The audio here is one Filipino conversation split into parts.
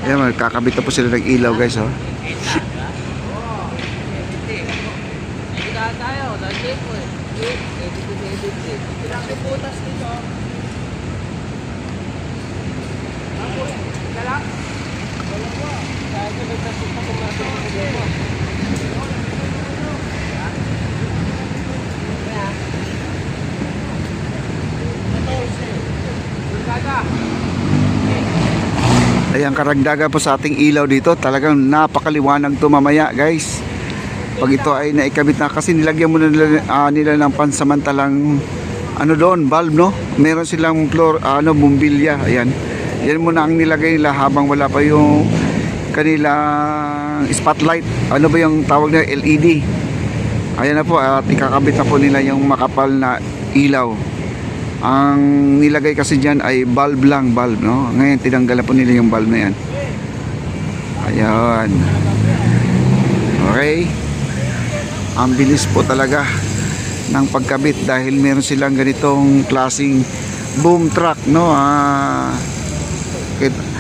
Ayan, magkakabit na po sila ng ilaw guys, oh. Ayan, karagdagan po sa ating ilaw dito. Talagang napakaliwanag to mamaya guys. Pag ito ay naikabit na, kasi nilagyan muna nila ng pansamantalang ano doon, bulb, no? Meron silang bumbilya. Ayan. Yan muna ang nilagay nila habang wala pa yung kanilang spotlight. Ano ba yung tawag na LED? Ayan na po, at ikakabit na po nila yung makapal na ilaw. Ang nilagay kasi dyan ay bulb lang, bulb, no? Ngayon tinanggal po nila yung bulb na yan. Ayan. Okay. Ang bilis po talaga ng pagkabit dahil meron silang ganitong klaseng boom truck, no?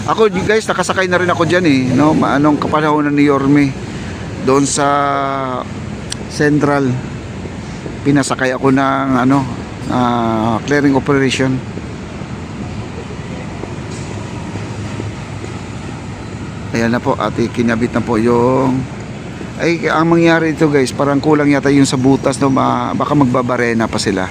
Ako guys, nakasakay na rin ako dyan, eh, no? Anong kapanahonan ni Yorme doon sa Central. Pinasakay ako ng clearing operation. Ayan na po, at kinabit na po yung ang mangyari ito guys, parang kulang yata yung sa butas, no? Baka magbabarena pa sila.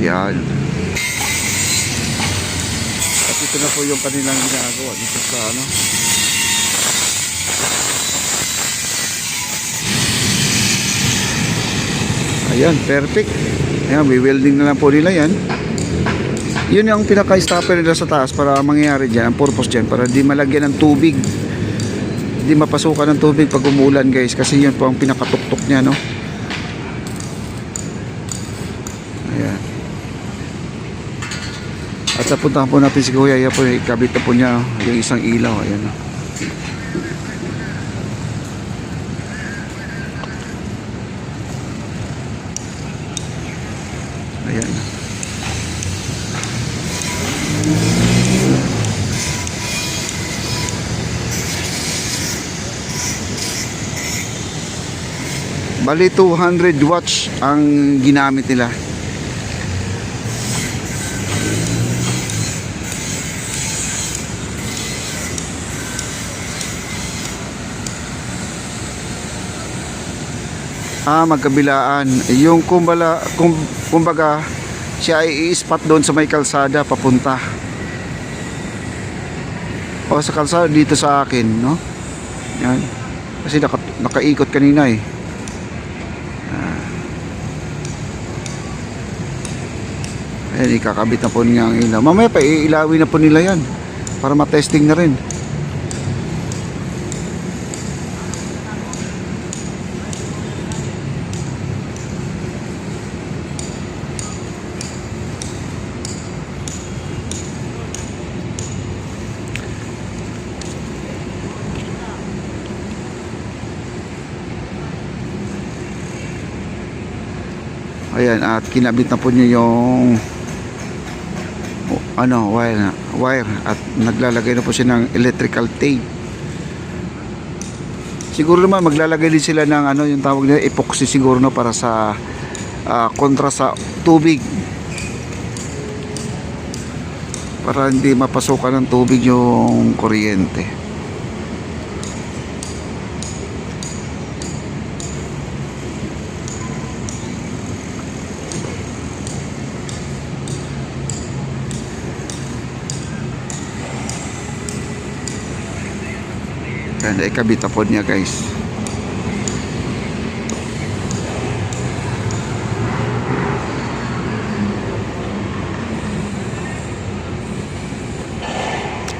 Ayan. At ito na po yung kanilang ginagawa dito sa Ayan, perfect. Ayan, welding na lang po nila yan. Yun yung pinaka-stopper nila sa taas para mangyayari dyan. Ang purpose dyan, para di malagyan ng tubig, di mapasukan ng tubig pag umulan guys, kasi yun po ang pinakatuktok niya, no? Ayan. At napuntahan po natin si Kuya. Ayan po, ikabit na po niya yung isang ilaw. Ayan, no? Ayan. Bali 200 watts ang ginamit nila. Magkabilaan. Yung kumbaga siya ay i-spot doon sa may kalsada papunta. O sa kalsada dito sa akin, no? Yan. Kasi nakaikot kanina, eh. Ayan, ikakabit na po niya ang ilaw. Mamaya pa iilawin na po nila yan para matesting na rin. Ayan, at kinabit na po niya yung wire at naglalagay na po siya ng electrical tape. Siguro naman maglalagay din sila ng yung tawag nila epoxy siguro, no, para sa kontra sa tubig, para hindi mapasukan ng tubig yung kuryente. Yan, ikabit na po niya guys.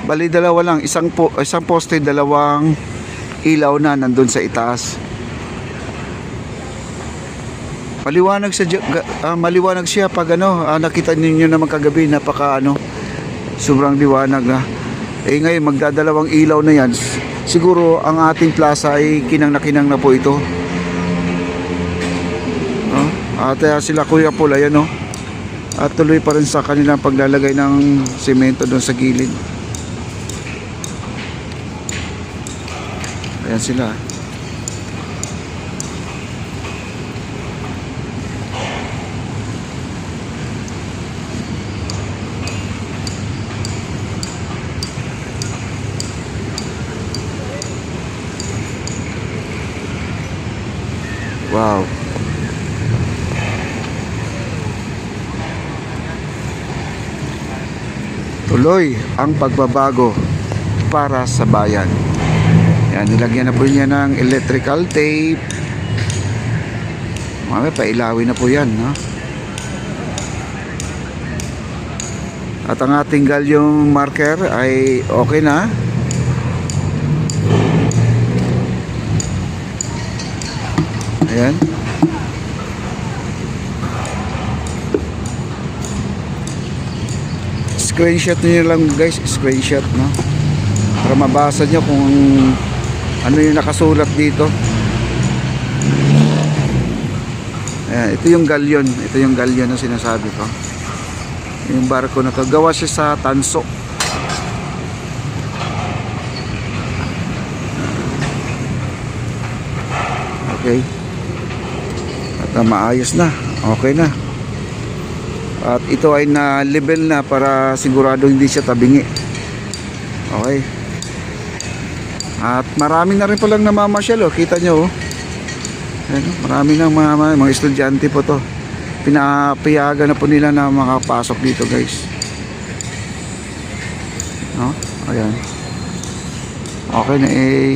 Bali dalawa lang, isang poste, dalawang ilaw na nandun sa itaas. Maliwanag sa maliwanag siya pag ano, nakita ninyo naman kagabi, napaka ano, sobrang liwanag na. Eh ngayon magdadalawang ilaw na yan. Siguro ang ating plaza ay kinang na kinang na po ito. Oh, at sila Kuya Paul, ayan oh. At tuloy pa rin sa kanilang paglalagay ng semento doon sa gilid. Ayan sila. Wow. Tuloy ang pagbabago para sa bayan. Yan, nilagyan na po niya ng electrical tape. Mamaya pailawin na po yan, no? At ang ating galyong marker ay okay na. Ayan. Screenshot niyo lang guys, screenshot, no? Para mabasa niyo kung ano yung nakasulat dito. Ayan, ito yung galyon. Ito yung galyon na sinasabi ko. Yung barko na to, gawa siya sa tanso. Okay. At maayos na. Okay na. At ito ay na level na para sigurado hindi siya tabingi. Okay. At marami na rin palang namamasyal, oh. Kita nyo, oh. Ayan, marami ng mga estudyante po to. Pinapayagan na po nila na makapasok dito guys, no? Ayan. Okay na,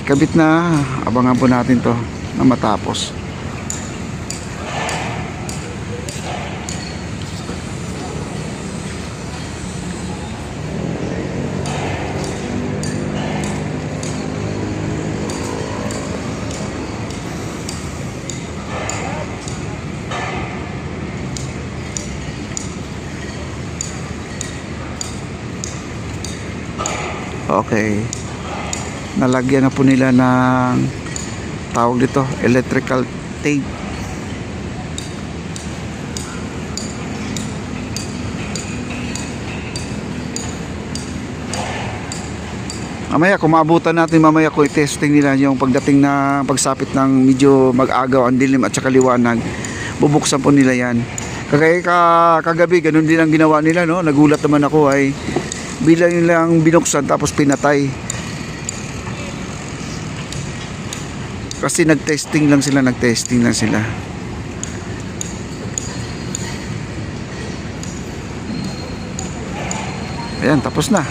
kabit na. Abangan po natin to na matapos. Okay. Nalagyan na po nila ng tawag dito, electrical tape. Mamaya kung maabutan natin, mamaya ko i-testing nila yung pagdating na pagsapit ng medyo mag-agaw ang dilim at saka liwanag. Bubuksan po nila yan. Kagabi ganun din ang ginawa nila, no? Nagulat naman ako ay bilang nilang binuksan tapos pinatay. Kasi nag-testing lang sila. Ayan, tapos na.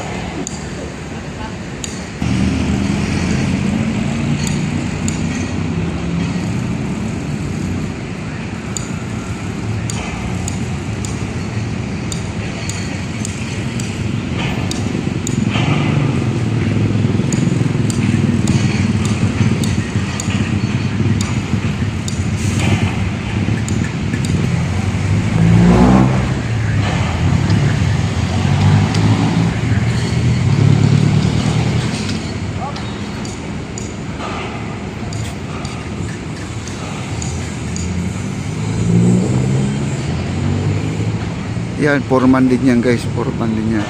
Yan, foreman din yan guys, foreman din yan.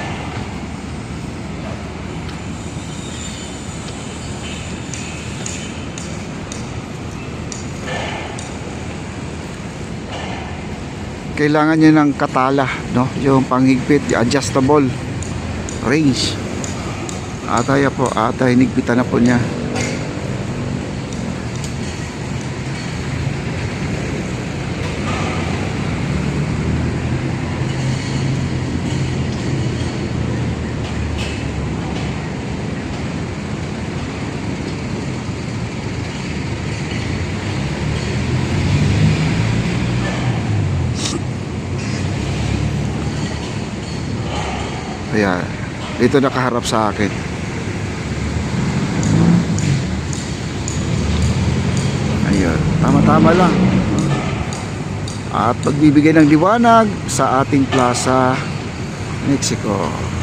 Kailangan niya ng katala, no? Yung panghigpit, yung adjustable range. Atay po, hinigpitan na po niya. Kaya dito nakaharap sa akin. Ayun, tama-tama lang. at magbibigay ng liwanag sa ating Plaza Mexico.